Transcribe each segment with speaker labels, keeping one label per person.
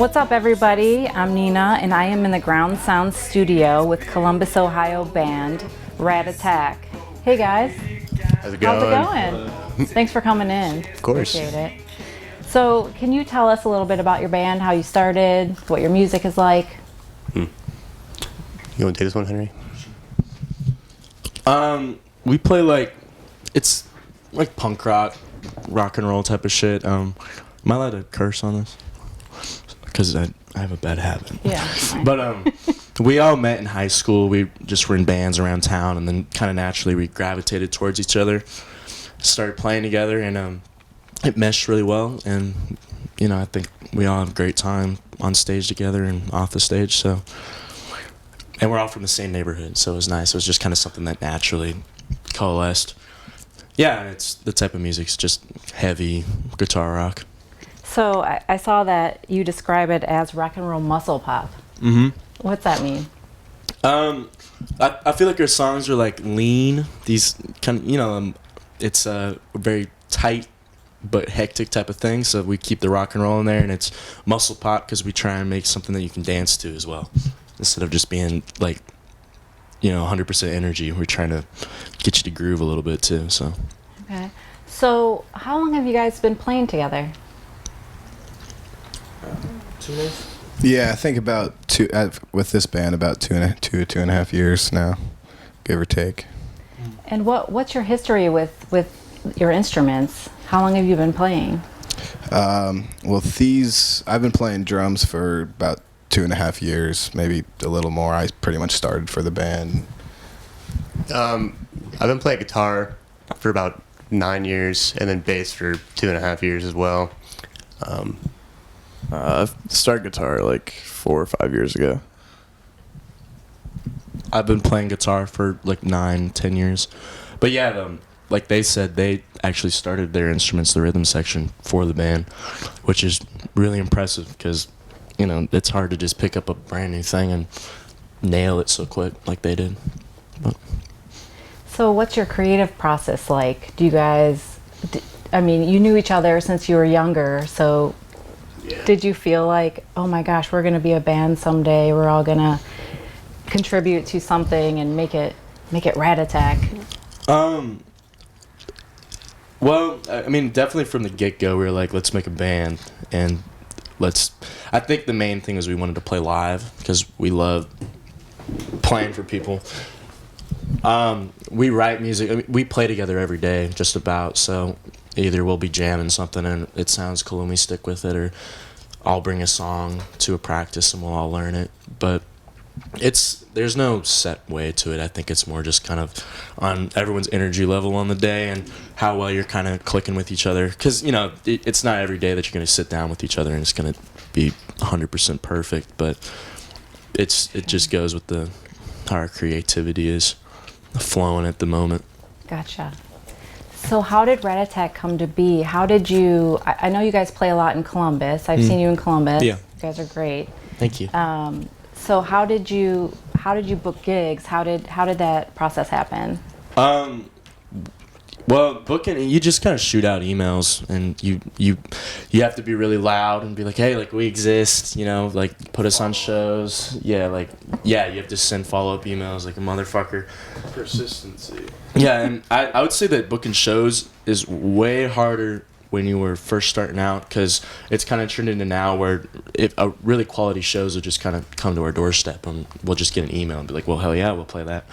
Speaker 1: What's up, everybody? I'm Nina, and I am in the GroundSounds studio with Columbus, Ohio band RADATTACK. Hey guys.
Speaker 2: How's it going?
Speaker 1: How's it going? Thanks for coming in.
Speaker 2: Of course.
Speaker 1: Appreciate it. So, can you tell us a little bit about your band, how you started, what your music is like?
Speaker 2: You want to take this one, Henry?
Speaker 3: We play it's like punk rock and roll type of shit. Am I allowed to curse on this? Because I have a bad habit.
Speaker 1: Yeah.
Speaker 3: But we all met in high school. We just were in bands around town, and then kind of naturally we gravitated towards each other, started playing together, and it meshed really well. And I think we all have a great time on stage together and off the stage. So, and we're all from the same neighborhood, so it was nice. It was just kind of something that naturally coalesced. Yeah, it's the type of music. It's just heavy guitar rock.
Speaker 1: So, I saw that you describe it as rock and roll muscle pop.
Speaker 3: Mm-hmm.
Speaker 1: What's that mean?
Speaker 3: I feel like our songs are like lean. These kind of, it's a very tight but hectic type of thing. So we keep the rock and roll in there, and it's muscle pop because we try and make something that you can dance to as well, instead of just being like, 100% energy. We're trying to get you to groove a little bit too. So.
Speaker 1: Okay. So, how long have you guys been playing together?
Speaker 3: 2 years.
Speaker 4: Yeah, I think about with this band about two and a half years now, give or take.
Speaker 1: And what's your history with your instruments? How long have you been playing?
Speaker 4: Well, I've been playing drums for about 2.5 years, maybe a little more. I pretty much started for the band.
Speaker 2: I've been playing guitar for about 9 years, and then bass for 2.5 years as well.
Speaker 5: I started guitar like 4 or 5 years ago.
Speaker 3: I've been playing guitar for like 9-10 years. But yeah, like they said, they actually started their instruments, the rhythm section, for the band, which is really impressive because, it's hard to just pick up a brand new thing and nail it so quick like they did. But.
Speaker 1: So what's your creative process like? Do you guys, you knew each other since you were younger, so did you feel like, oh my gosh, we're going to be a band someday, we're all going to contribute to something and make it RADATTACK?
Speaker 3: Well, definitely from the get-go, we were like, let's make a band, and I think the main thing is we wanted to play live, because we love playing for people. We write music, we play together every day, just about, so either we'll be jamming something and it sounds cool and we stick with it, or I'll bring a song to a practice and we'll all learn it, but there's no set way to it. I think it's more just kind of on everyone's energy level on the day and how well you're kind of clicking with each other. Because, it's not every day that you're going to sit down with each other and it's going to be 100% perfect. But it just goes with how our creativity is flowing at the moment.
Speaker 1: Gotcha. So how did RADATTACK come to be? How did you... I know you guys play a lot in Columbus. I've seen you in Columbus. Yeah. You guys are great.
Speaker 3: Thank you.
Speaker 1: So how did you book gigs? How did that process happen?
Speaker 3: Well, booking, you just kind of shoot out emails, and you have to be really loud and be like, hey, like we exist, put us on shows. You have to send follow-up emails like a motherfucker.
Speaker 5: Persistency.
Speaker 3: Yeah, and I would say that booking shows is way harder when you were first starting out, because it's kind of turned into now where if a really quality shows will just kind of come to our doorstep and we'll just get an email and be like, well, hell yeah, we'll play that.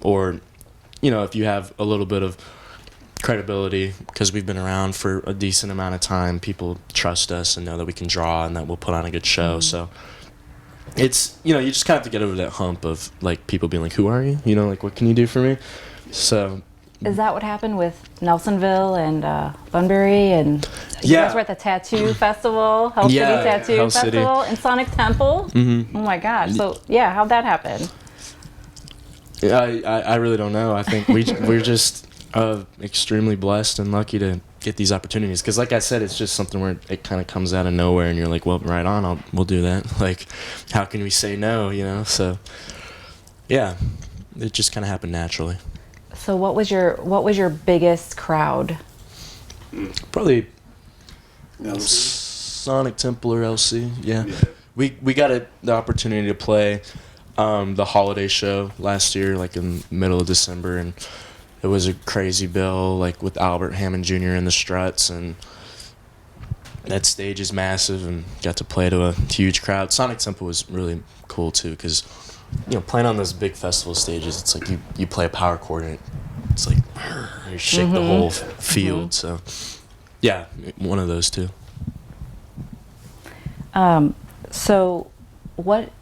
Speaker 3: Or, if you have a little bit of credibility, because we've been around for a decent amount of time, people trust us and know that we can draw and that we'll put on a good show. Mm-hmm. So it's, you just kind of have to get over that hump of like people being like, who are you? What can you do for me? So...
Speaker 1: Is that what happened with Nelsonville and Bunbury, and you guys were at the Tattoo Festival, Hell City Tattoo Festival, and Sonic Temple? Mm-hmm. Oh my gosh! So how'd that happen?
Speaker 3: I really don't know. I think we're just extremely blessed and lucky to get these opportunities, because like I said, it's just something where it kind of comes out of nowhere, and you're like, well, right on, we'll do that. Like, how can we say no? So yeah, it just kind of happened naturally.
Speaker 1: So what was your biggest crowd?
Speaker 3: Probably Sonic Temple or LC. Yeah. We got the opportunity to play the holiday show last year, like in the middle of December, and it was a crazy bill, like with Albert Hammond Jr. and the Struts, and that stage is massive, and got to play to a huge crowd. Sonic Temple was really cool too, because playing on those big festival stages, it's like you play a power chord and it's like you shake the whole field. So yeah, one of those two.
Speaker 1: So what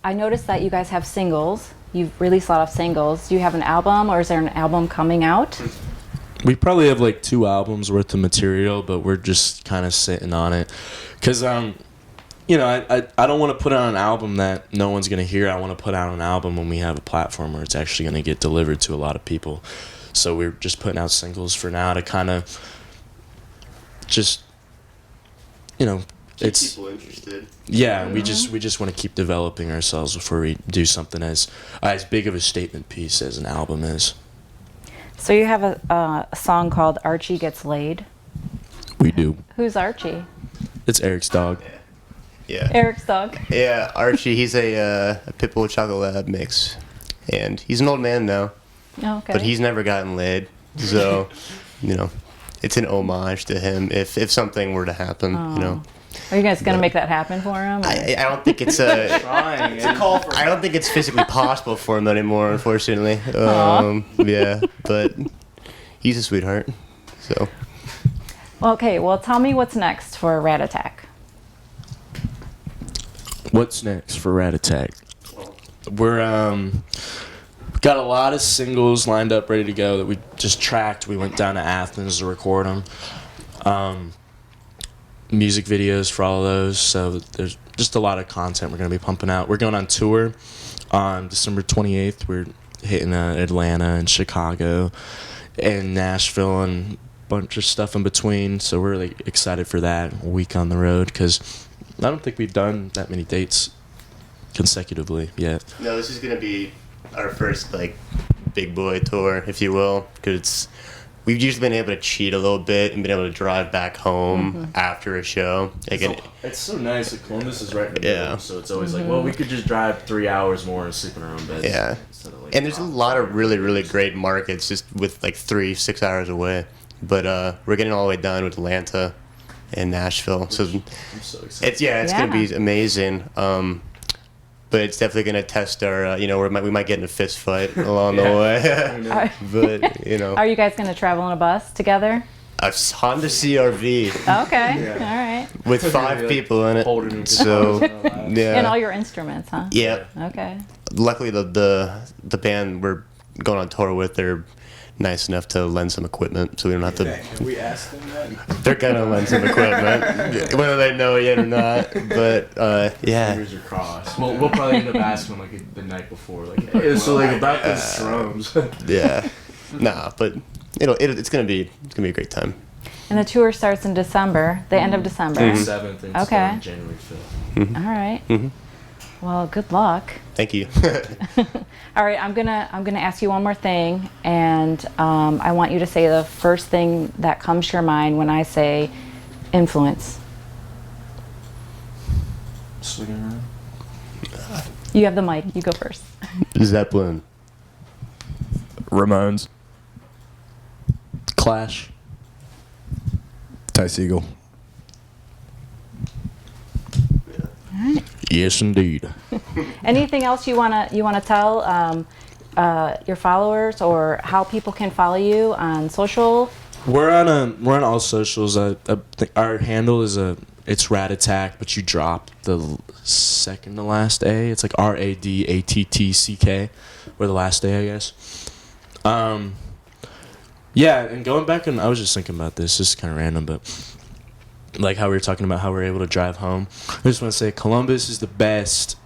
Speaker 1: I noticed that you guys have singles. You've released a lot of singles. Do you have an album, or is there an album coming out?
Speaker 3: We probably have like 2 albums worth of material, but we're just kind of sitting on it because I don't want to put out an album that no one's gonna hear. I want to put out an album when we have a platform where it's actually gonna get delivered to a lot of people. So we're just putting out singles for now to kind of just it's
Speaker 2: people interested.
Speaker 3: Yeah, we just want to keep developing ourselves before we do something as big of a statement piece as an album is.
Speaker 1: So you have a song called Archie Gets Laid.
Speaker 3: We do.
Speaker 1: Who's Archie?
Speaker 3: It's Eric's dog.
Speaker 2: Yeah.
Speaker 1: Eric's dog.
Speaker 2: Yeah, Archie. He's a pit bull chocolate lab mix, and he's an old man now,
Speaker 1: Oh, okay.
Speaker 2: but he's never gotten laid. So, it's an homage to him. If something were to happen,
Speaker 1: Are you guys gonna make that happen for him?
Speaker 2: I don't think it's I don't think it's physically possible for him anymore, unfortunately. Yeah, but he's a sweetheart. So.
Speaker 1: Okay, well, tell me what's next for RADATTACK.
Speaker 3: What's next for RADATTACK? We're got a lot of singles lined up, ready to go that we just tracked. We went down to Athens to record them. Music videos for all of those, so there's just a lot of content we're going to be pumping out. We're going on tour on December 28th. We're hitting Atlanta and Chicago and Nashville and a bunch of stuff in between, so we're really excited for that. A week on the road, because I don't think we've done that many dates consecutively yet.
Speaker 2: No, this is going to be our first big boy tour, if you will, because we've usually been able to cheat a little bit and been able to drive back home after a show.
Speaker 3: It's so nice that Columbus is right in the middle, so it's always like, well, we could just drive 3 hours more and sleep in our own beds.
Speaker 2: Yeah. And there's a lot of really, really great markets just with 3-6 hours away. But we're getting all the way down with Atlanta and Nashville. So
Speaker 3: I'm so excited.
Speaker 2: it's going to be amazing. But it's definitely going to test our, we might get in a fist fight along the way. But,
Speaker 1: Are you guys gonna travel on a bus together?
Speaker 2: a Honda CRV
Speaker 1: Okay, all right.
Speaker 2: with 5 people in
Speaker 3: Holding
Speaker 2: it. So, yeah.
Speaker 1: And all your instruments, huh?
Speaker 2: Yeah.
Speaker 1: Okay.
Speaker 2: Luckily, the band we're going on tour with, they're nice enough to lend some equipment, so we don't have to.
Speaker 5: Can we ask them that?
Speaker 2: They're gonna lend some equipment, whether they know it yet or not. But yeah.
Speaker 5: Fingers are crossed.
Speaker 3: Well, we'll probably end up asking them the night before, about those drums.
Speaker 2: Yeah. Nah, but it's gonna be a great time.
Speaker 1: And the tour starts in December, the end of December.
Speaker 3: 7th and
Speaker 1: Okay.
Speaker 3: January 5th.
Speaker 1: All right.
Speaker 2: Mm-hmm.
Speaker 1: Well, good luck.
Speaker 2: Thank you.
Speaker 1: All right, I'm gonna ask you one more thing, and I want you to say the first thing that comes to your mind when I say influence.
Speaker 3: Swinging around.
Speaker 1: You have the mic. You go first.
Speaker 2: Zeppelin.
Speaker 5: Ramones.
Speaker 3: Clash.
Speaker 4: Ty Segall.
Speaker 1: All right.
Speaker 3: Yes, indeed.
Speaker 1: Anything else you wanna tell your followers, or how people can follow you on social?
Speaker 3: We're on all socials. I think our handle is it's RADATTACK, but you drop the second to last A. It's like RADATTCK, or the last A, I guess. Yeah, and going back, and I was just thinking about this. This is kind of random, but like how we were talking about how we're able to drive home. I just want to say Columbus is the best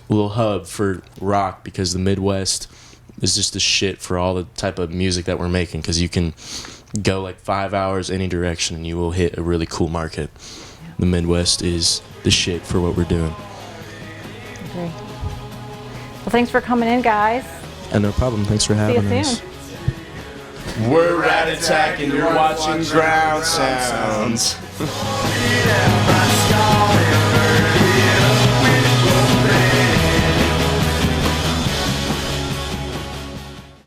Speaker 3: little hub for rock, because the Midwest is just the shit for all the type of music that we're making, because you can go 5 hours any direction and you will hit a really cool market. Yeah. The Midwest is the shit for what we're doing.
Speaker 1: Agree. Well, thanks for coming in, guys.
Speaker 3: And no problem. Thanks for having
Speaker 1: See you
Speaker 3: us.
Speaker 1: soon.
Speaker 5: We're RADATTACK and you're watching GroundSounds.